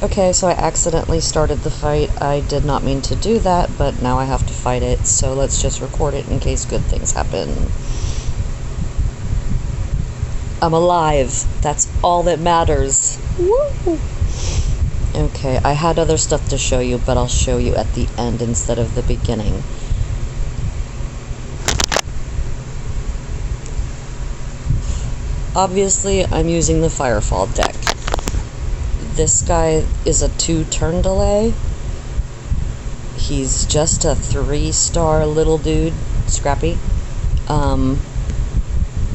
Okay, so I accidentally started the fight. I did not mean to do that, but now I have to fight it, so let's just record it in case good things happen. I'm alive. That's all that matters. Woo! Okay, I had other stuff to show you, but I'll show you at the end instead of the beginning. Obviously, I'm using the Firefall deck. This guy is a 2-turn delay. He's just a 3-star little dude, scrappy.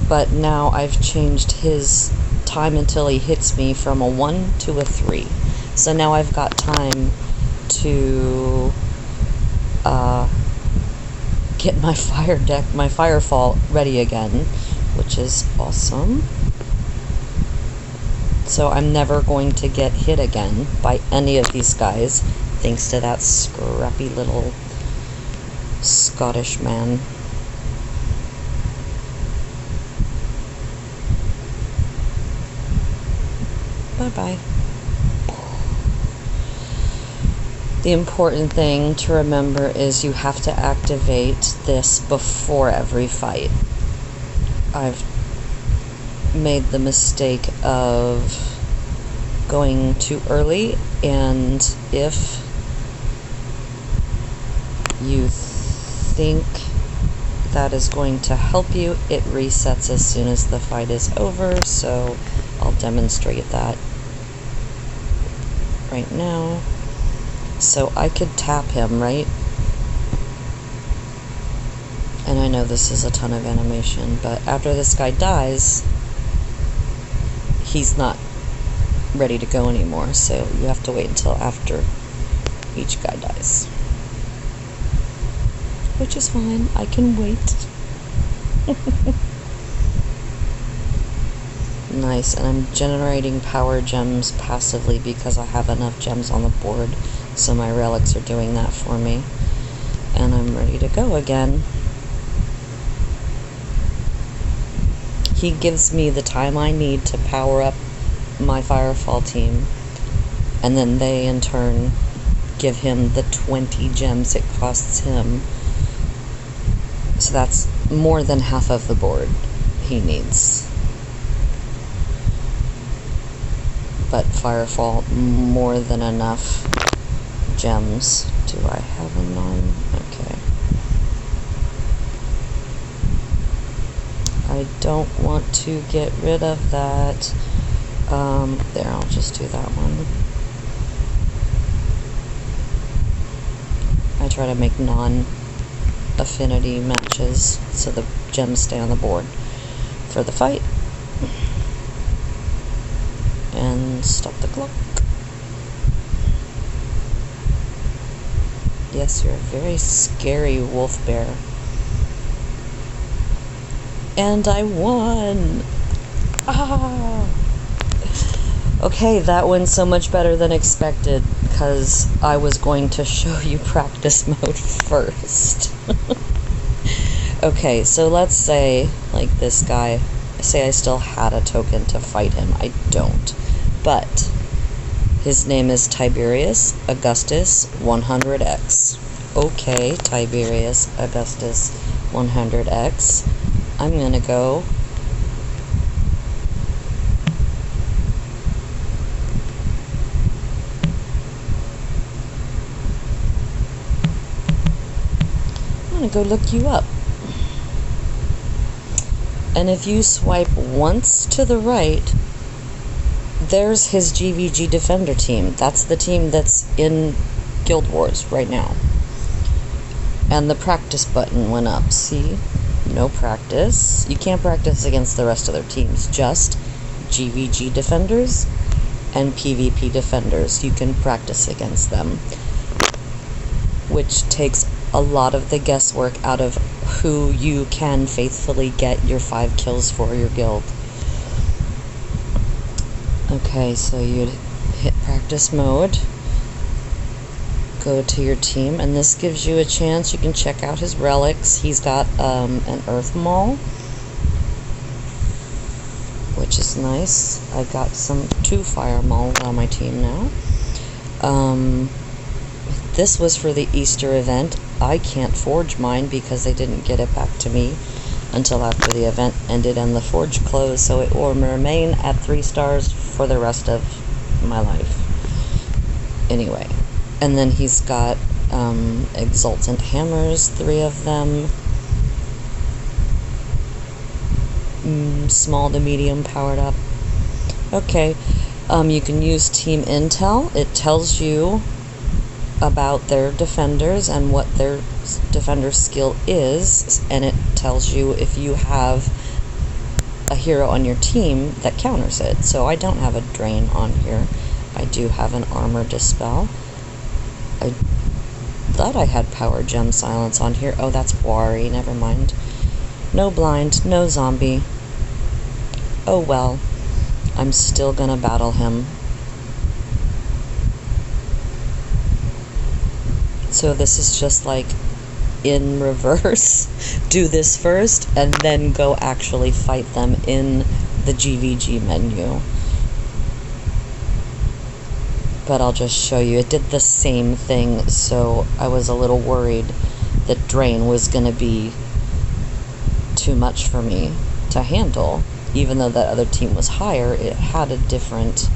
But now I've changed his time until he hits me from a 1 to a 3. So now I've got time to get my my Firefall ready again, which is awesome. So I'm never going to get hit again by any of these guys, thanks to that scrappy little Scottish man. Bye-bye. The important thing to remember is you have to activate this before every fight. I've made the mistake of going too early, and if you think that is going to help you, it resets as soon as the fight is over, so I'll demonstrate that right now. So I could tap him, right? And I know this is a ton of animation, but after this guy dies, he's not ready to go anymore, so you have to wait until after each guy dies. Which is fine, I can wait. Nice, and I'm generating power gems passively because I have enough gems on the board, so my relics are doing that for me. And I'm ready to go again. He gives me the time I need to power up my Firefall team, and then they in turn give him the 20 gems it costs him. So that's more than half of the board he needs. But Firefall, more than enough gems. Do I have a non? Okay. I don't want to get rid of that. There, I'll just do that one. I try to make non-affinity matches so the gems stay on the board for the fight. And stop the clock. Yes, you're a very scary wolf bear. And I won! Ah! Okay, that went so much better than expected, because I was going to show you practice mode first. Okay, so let's say, like this guy, say I still had a token to fight him. I don't. But his name is Tiberius Augustus 100X. Okay, Tiberius Augustus 100X. I'm gonna go look you up. And if you swipe once to the right, there's his GVG Defender team. That's the team that's in Guild Wars right now. And the practice button went up. See? No practice. You can't practice against the rest of their teams. Just GVG Defenders and PvP Defenders. You can practice against them. Which takes a lot of the guesswork out of who you can faithfully get your 5 kills for your guild. Okay, so you'd hit practice mode, go to your team, and this gives you a chance. You can check out his relics. He's got an Earth Maul, which is nice. I've got 2 Fire Mauls on my team now. This was for the Easter event. I can't forge mine because they didn't get it back to me until after the event ended and the forge closed, so it will remain at 3 stars for the rest of my life. Anyway, and then he's got Exultant Hammers, 3 of them. Small to medium powered up. Okay, you can use Team Intel. It tells you about their defenders and what their defender skill is, and it tells you if you have a hero on your team that counters it. So I don't have a Drain on here. I do have an Armor Dispel. I thought I had Power Gem Silence on here. Oh, that's Wari, never mind. No Blind, no Zombie. Oh well, I'm still gonna battle him. So this is just like in reverse. Do this first and then go actually fight them in the GVG menu. But I'll just show you. It did the same thing, so I was a little worried that Drain was going to be too much for me to handle. Even though that other team was higher, it had a different...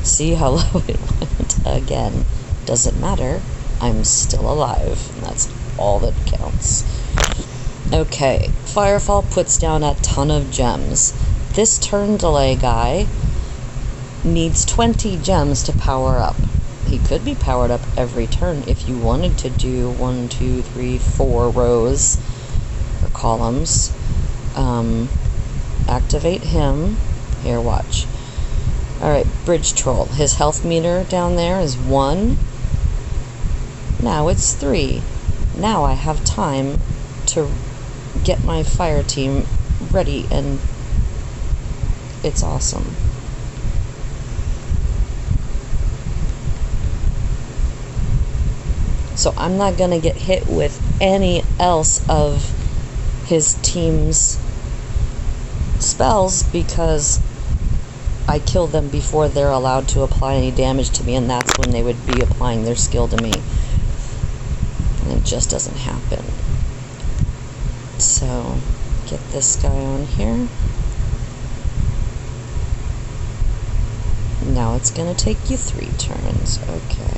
See how low it went again. Doesn't matter. I'm still alive, and that's all that counts. Okay, Firefall puts down a ton of gems. This turn delay guy needs 20 gems to power up. He could be powered up every turn if you wanted to do 1, 2, 3, 4 rows or columns. Activate him. Here, watch. Alright, Bridge Troll. His health meter down there is 1. Now it's 3. Now I have time to get my fire team ready, and it's awesome. So I'm not going to get hit with any else of his team's spells because I kill them before they're allowed to apply any damage to me, and that's when they would be applying their skill to me. And it just doesn't happen. So, get this guy on here. Now it's going to take you 3 turns. Okay.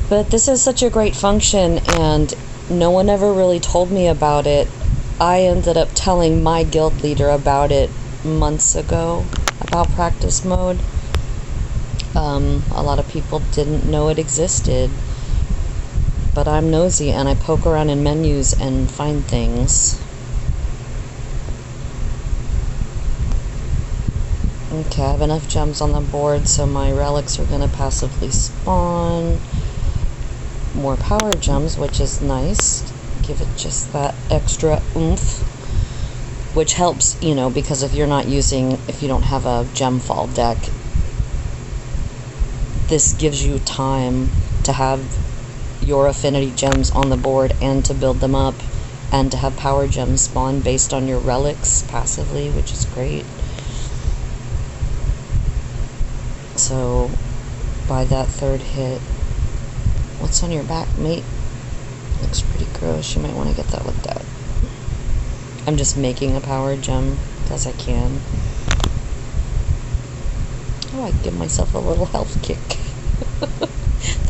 But this is such a great function, and no one ever really told me about it. I ended up telling my guild leader about it months ago, about practice mode. A lot of people didn't know it existed, but I'm nosy and I poke around in menus and find things. Okay, I have enough gems on the board, so my relics are going to passively spawn. More power gems, which is nice. Give it just that extra oomph, which helps, you know, because if you don't have a gem fall deck, this gives you time to have your affinity gems on the board and to build them up and to have power gems spawn based on your relics passively, which is great. So by that 3rd hit, what's on your back, mate? Looks pretty gross. You might want to get that looked at. I'm just making a power gem because I can. Oh, I give myself a little health kick.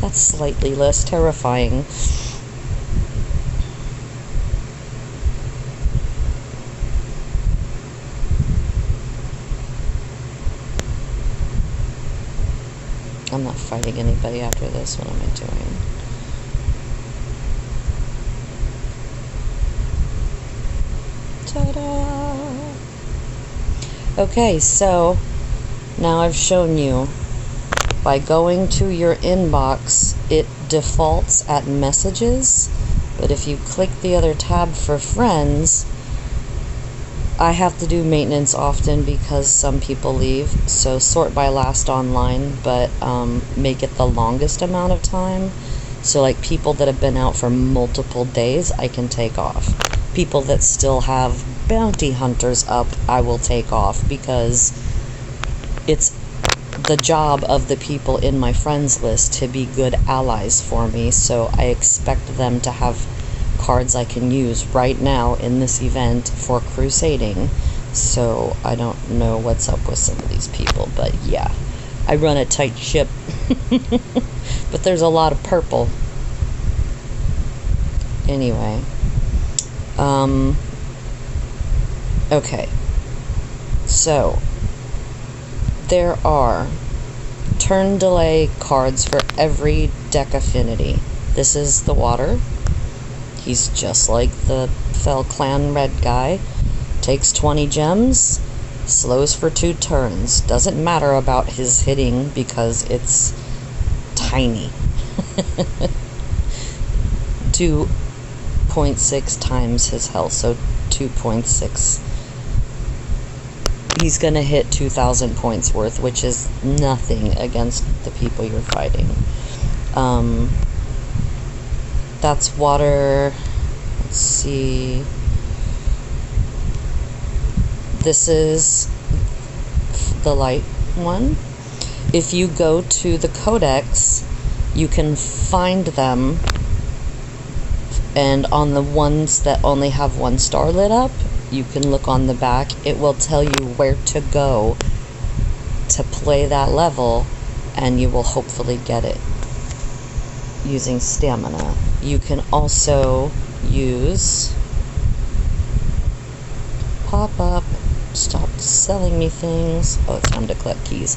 That's slightly less terrifying. I'm not fighting anybody after this. What am I doing? Ta-da! Okay, so now I've shown you. By going to your inbox, it defaults at messages, but if you click the other tab for friends, I have to do maintenance often because some people leave, so sort by last online, but make it the longest amount of time. So like people that have been out for multiple days, I can take off. People that still have bounty hunters up, I will take off, because it's the job of the people in my friends list to be good allies for me, so I expect them to have cards I can use right now in this event for crusading. So I don't know what's up with some of these people, but yeah, I run a tight ship. But there's a lot of purple. Anyway, okay, so there are turn delay cards for every deck affinity. This is the water. He's just like the Fell Clan red guy. Takes 20 gems, slows for 2 turns. Doesn't matter about his hitting because it's tiny. 2.6 times his health, so 2.6. He's gonna hit 2,000 points worth, which is nothing against the people you're fighting. That's water. Let's see. This is the light one. If you go to the Codex, you can find them, and on the ones that only have 1 star lit up, you can look on the back. It will tell you where to go to play that level, and you will hopefully get it using stamina. You can also use pop-up. Stop selling me things. Oh, it's time to collect keys.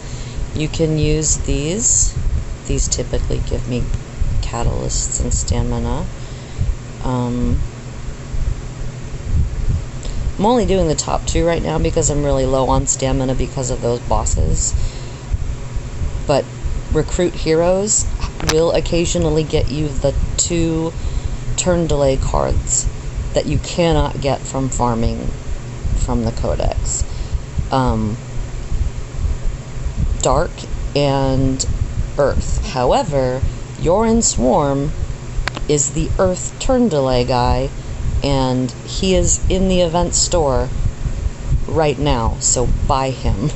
You can use these. These typically give me catalysts and stamina. I'm only doing the top 2 right now because I'm really low on stamina because of those bosses. But recruit heroes will occasionally get you the 2 turn delay cards that you cannot get from farming from the Codex. Dark and Earth. However, Yoran Swarm is the Earth turn delay guy, and he is in the event store right now, so buy him.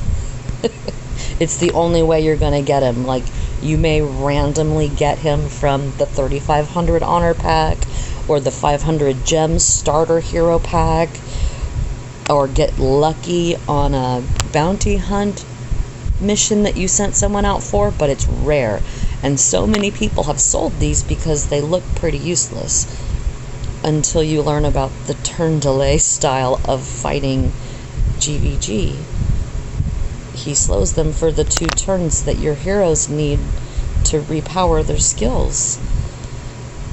It's the only way you're gonna get him. Like, you may randomly get him from the 3,500 honor pack, or the 500 gems starter hero pack, or get lucky on a bounty hunt mission that you sent someone out for, but it's rare. And so many people have sold these because they look pretty useless until you learn about the turn delay style of fighting GVG. He slows them for the 2 turns that your heroes need to repower their skills.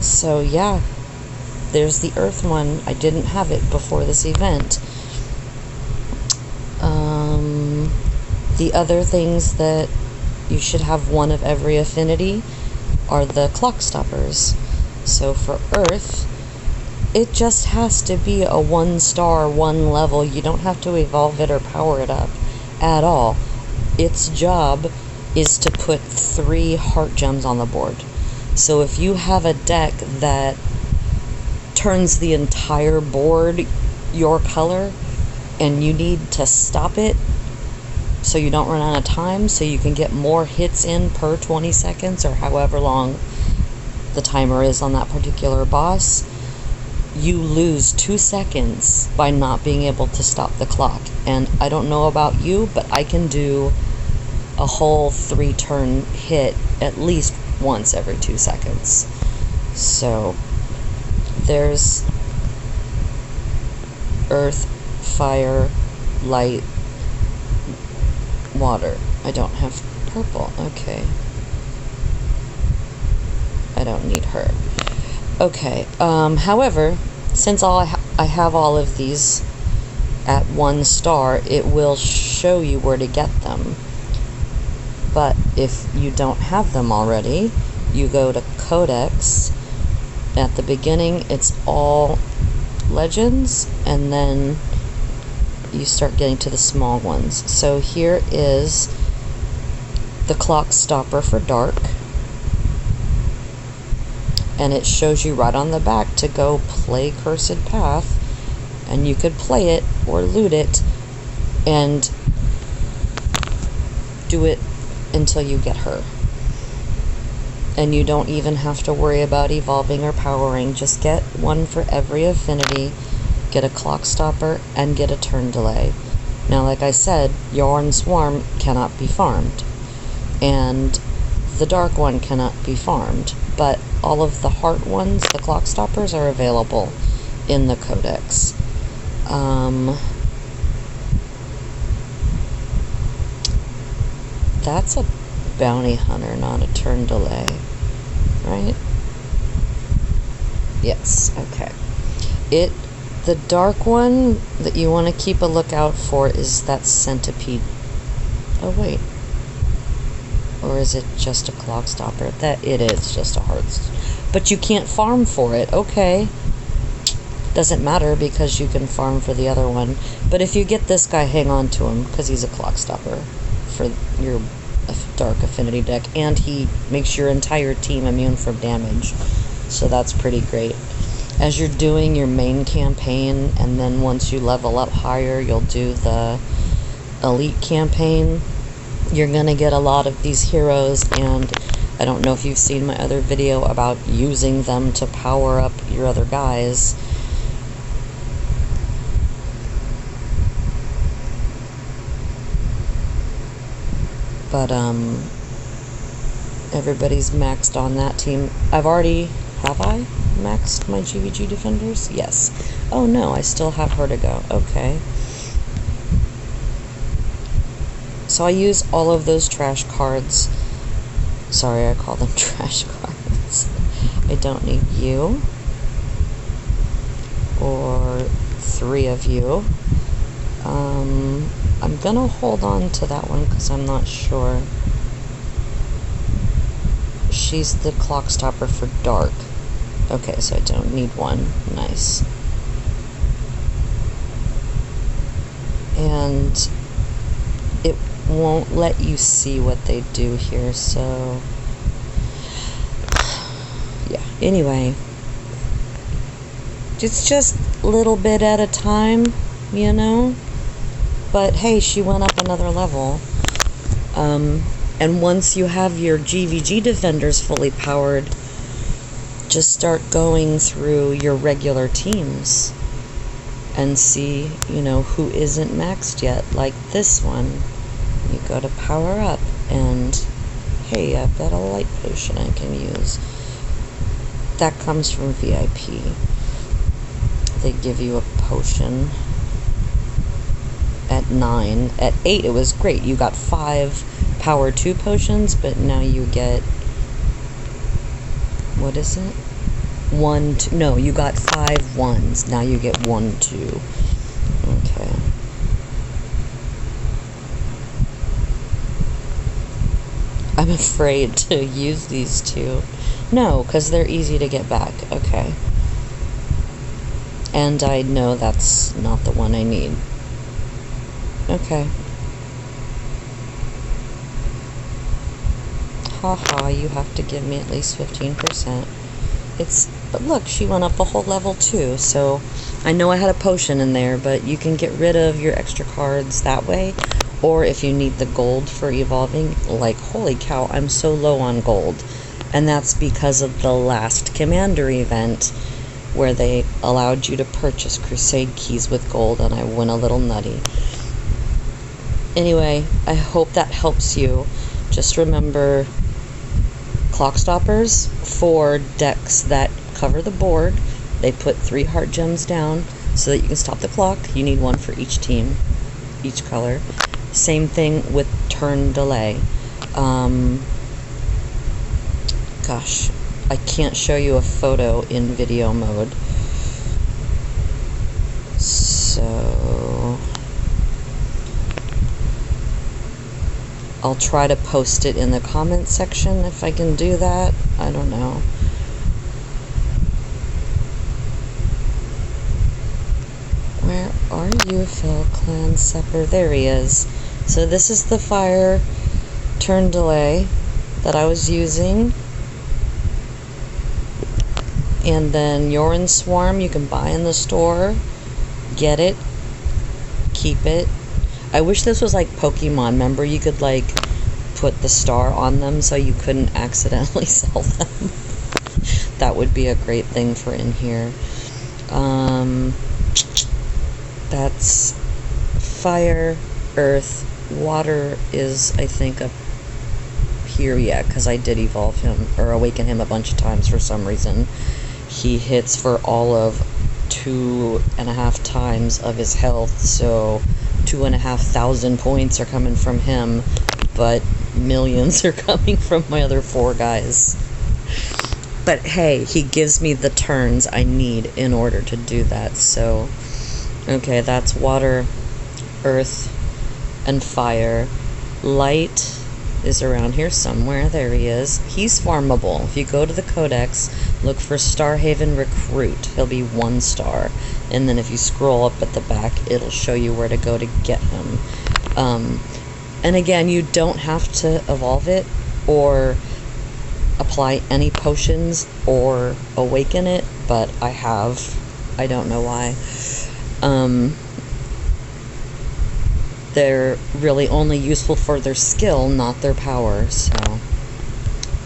So yeah, there's the Earth one. I didn't have it before this event. The other things that you should have 1 of every affinity are the clock stoppers. So for Earth, it just has to be a 1 star, 1 level. You don't have to evolve it or power it up at all. Its job is to put 3 heart gems on the board. So if you have a deck that turns the entire board your color and you need to stop it so you don't run out of time, so you can get more hits in per 20 seconds or however long the timer is on that particular boss, you lose 2 seconds by not being able to stop the clock. And I don't know about you, but I can do a whole 3 turn hit at least once every 2 seconds. So there's Earth, Fire, Light, Water. I don't have purple. Okay. I don't need her. Okay. However, since I have all of these at 1 star, it will show you where to get them. But if you don't have them already, you go to Codex. At the beginning, it's all legends, and then you start getting to the small ones. So here is the clock stopper for dark, and it shows you right on the back to go play Cursed Path, and you could play it or loot it and do it until you get her. And you don't even have to worry about evolving or powering. Just get one for every affinity, get a clock stopper, and get a turn delay. Now, like I said, Yoran Swarm cannot be farmed, and the dark one cannot be farmed, but all of the heart ones, the clock stoppers, are available in the Codex. That's a bounty hunter, not a turn delay, right? Yes, okay. The dark one that you want to keep a lookout for is that centipede. Oh wait, or is it just a clock stopper? It is just a heart, but you can't farm for it. Okay, doesn't matter because you can farm for the other one. But if you get this guy, hang on to him because he's a clock stopper for your dark affinity deck, and he makes your entire team immune from damage, so that's pretty great. As you're doing your main campaign, and then once you level up higher, you'll do the elite campaign, you're gonna get a lot of these heroes, and I don't know if you've seen my other video about using them to power up your other guys. But everybody's maxed on that team. Have I maxed my GVG defenders? Yes. Oh no, I still have her to go. Okay. So I use all of those trash cards. Sorry, I call them trash cards. I don't need you. Or 3 of you. I'm gonna hold on to that one because I'm not sure. She's the clock stopper for dark. Okay, so I don't need one. Nice. And it won't let you see what they do here, so yeah. Anyway, it's just a little bit at a time, you know? But hey, she went up another level. And once you have your GVG defenders fully powered, just start going through your regular teams and see, you know, who isn't maxed yet. Like this one, you go to power up, and hey, I've got a light potion I can use. That comes from VIP. They give you a potion at 9. At 8, it was great. You got 5 power 2 potions, but now you get, what is it? 1, 2, no, you got 5 ones. Now you get 1, 2. Okay. I'm afraid to use these 2. No, because they're easy to get back. Okay. And I know that's not the one I need. Okay. Haha, you have to give me at least 15%. But look, she went up a whole level too, so I know I had a potion in there, but you can get rid of your extra cards that way, or if you need the gold for evolving, like, holy cow, I'm so low on gold, and that's because of the last Commander event, where they allowed you to purchase Crusade keys with gold, and I went a little nutty. Anyway, I hope that helps you. Just remember, clock stoppers for decks that cover the board. They put 3 heart gems down so that you can stop the clock. You need 1 for each team, each color. Same thing with turn delay. Gosh, I can't show you a photo in video mode. So I'll try to post it in the comment section if I can do that. I don't know. Where are you, Phil Clan Sepper? There he is. So this is the fire turn delay that I was using. And then Yoran Swarm you can buy in the store. Get it. Keep it. I wish this was like Pokemon. Remember, you could like put the star on them so you couldn't accidentally sell them. That would be a great thing for in here. That's fire, earth, water is, I think, up here, yeah, because I did evolve him, or awaken him a bunch of times for some reason. He hits for all of 2.5 times of his health, so 2,500 points are coming from him, but millions are coming from my other 4 guys. But hey, he gives me the turns I need in order to do that, so... Okay, that's water, earth, and fire. Light is around here somewhere. There he is. He's farmable. If you go to the Codex, look for Starhaven Recruit. He'll be 1 star. And then if you scroll up at the back, it'll show you where to go to get him. And again, you don't have to evolve it or apply any potions or awaken it, but I have. I don't know why. They're really only useful for their skill, not their power, so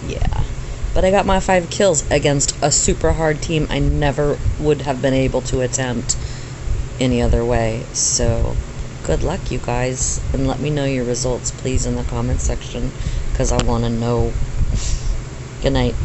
yeah. But I got my 5 kills against a super hard team I never would have been able to attempt any other way, so good luck, you guys, and let me know your results, please, in the comment section, because I want to know. Good night.